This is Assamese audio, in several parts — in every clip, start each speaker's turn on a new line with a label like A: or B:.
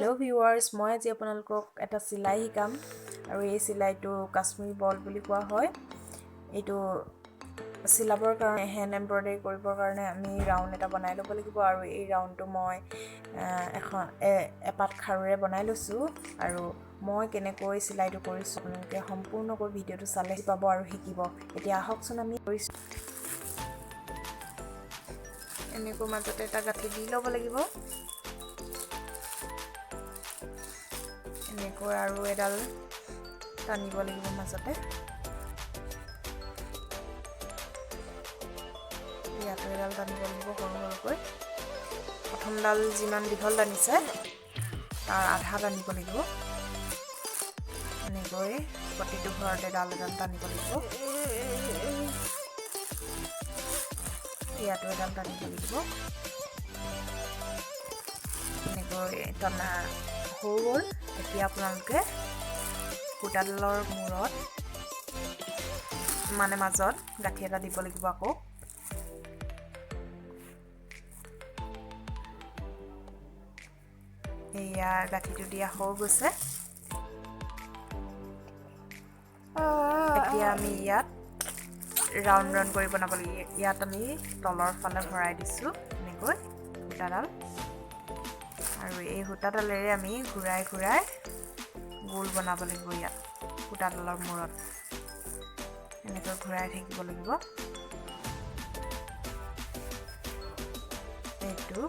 A: হেল্ল' ভিউৱাৰ্ছ, মই আজি আপোনালোকক এটা চিলাই শিকাম আৰু এই চিলাইটো কাশ্মীৰী বল বুলি কোৱা হয়। এইটো চিলাবৰ কাৰণে হেণ্ড এম্ব্ৰইডাৰী কৰিবৰ কাৰণে আমি ৰাউণ্ড এটা বনাই ল'ব লাগিব আৰু এই ৰাউণ্ডটো মই এপাত খাৰুৰে বনাই লৈছোঁ আৰু মই কেনেকৈ চিলাইটো কৰিছোঁ আপোনালোকে সম্পূৰ্ণকৈ ভিডিঅ'টো চালে পাব আৰু শিকিব। এতিয়া আহকচোন আমি কৰিছোঁ। এনেকৈ মাজতে এটা গাঁঠি দি ল'ব লাগিব। এনেকৈ আৰু এডাল টানিব লাগিব মাজতে। ইয়াতো এডাল টানিব লাগিব সৰু সৰুকৈ। প্ৰথমডাল যিমান দীঘল টানিছে তাৰ আধা টানিব লাগিব। এনেকৈ প্ৰতিটো ঘৰতে এডাল এডাল টানিব লাগিব। ইয়াতো এডাল টানিব লাগিব। এনেকৈ টনা হৈ গ'ল। এতিয়া আপোনালোকে সূতাডালৰ মূৰত মাজত গাঁঠি এটা দিব লাগিব। আকৌ এয়া গাঁঠিটো দিয়া হৈ গৈছে। এতিয়া আমি ইয়াত ৰাউণ্ড ৰাউণ্ড কৰি বনাব লাগিব। ইয়াত আমি তলৰ ফালে ভৰাই দিছোঁ এনেকৈ সূতাডাল, আৰু এই সূতাডালেৰে আমি ঘূৰাই ঘূৰাই গোল বনাব লাগিব। ইয়াত সূতাডালৰ মূৰত এনেকৈ ঘূৰাই থাকিব লাগিব। এইটো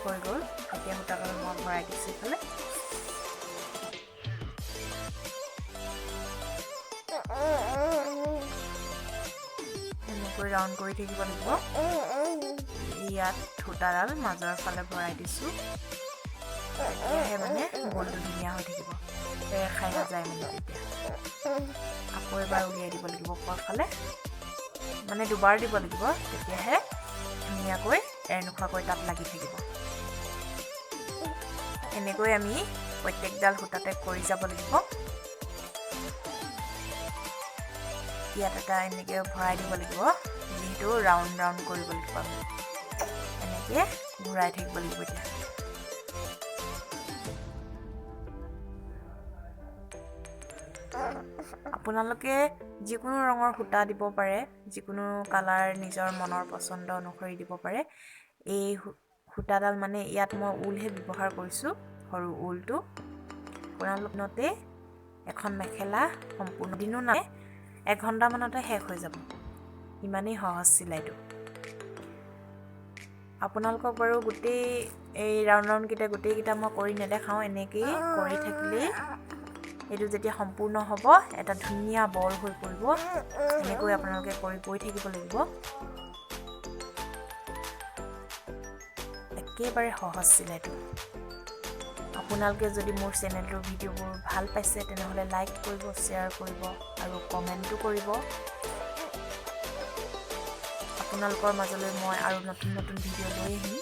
A: হৈ গ'ল। এতিয়া সূতাডাল মই ভৰাই দিছোঁ ইফালে। এনেকৈ ৰাউণ্ড কৰি থাকিব লাগিব। ইয়াত সূতাডাল মাজৰ ফালে ভৰাই দিছোঁ। তেতিয়াহে গোলটো ধুনীয়া হৈ থাকিব, তেৰে খাই নাযায় তেতিয়া। আকৌ এবাৰ উলিয়াই দিব লাগিব ওপৰ ফালে, দুবাৰ দিব লাগিব, তেতিয়াহে ধুনীয়াকৈ এৰ নোখোৱাকৈ তাত লাগি থাকিব। এনেকৈ আমি প্ৰত্যেকডাল সূতাতে কৰি যাব লাগিব। ইয়াত এটা এনেকৈ ভৰাই দিব লাগিব, যিহেতু ৰাউণ্ড ৰাউণ্ড কৰিব লাগিব। আমি এনেকৈ ঘূৰাই থাকিব লাগিব। এতিয়া আপোনালোকে যিকোনো ৰঙৰ সূতা দিব পাৰে, যিকোনো কালাৰ নিজৰ মনৰ পচন্দ অনুসৰি দিব পাৰে। এই সূতাডাল ইয়াত মই ঊলহে ব্যৱহাৰ কৰিছোঁ, সৰু ঊলটো। আপোনালোকে এখন মেখেলা সম্পূৰ্ণ দিনো নাই, 1 ঘণ্টামানতে শেষ হৈ যাব। ইমানেই সহজ চিলাইটো। আপোনালোকক বাৰু গোটেই এই ৰাউণ্ড ৰাউণ্ডকেইটা গোটেইকেইটা মই কৰি নেদেখাওঁ। এনেকেই কৰি থাকিলেই এইটো যেতিয়া সম্পূৰ্ণ হ'ব, এটা ধুনীয়া বল হৈ পৰিব। এনেকৈ আপোনালোকে কৰি গৈ থাকিব লাগিব। একেবাৰে সহজ চিলাইটো। আপোনালোকে যদি মোৰ চেনেলটোৰ ভিডিঅ'বোৰ ভাল পাইছে, তেনেহ'লে লাইক কৰিব, শ্বেয়াৰ কৰিব আৰু কমেণ্টো কৰিব। আপোনালোকৰ মাজলৈ মই আৰু নতুন নতুন ভিডিঅ' লৈ আহিম।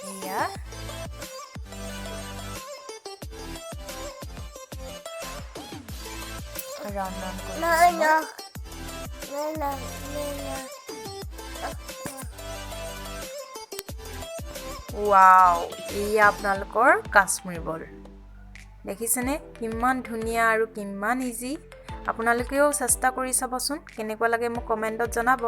A: এয়া ৰাউণ্ড ৰাউণ্ড কৰি ৱাও, এয়া আপোনালোকৰ কাশ্মীৰী বল। দেখিছেনে কিমান ধুনীয়া আৰু কিমান ইজি। আপোনালোকেও চেষ্টা কৰি চাবচোন, কেনেকুৱা লাগে মোক কমেণ্টত জনাব।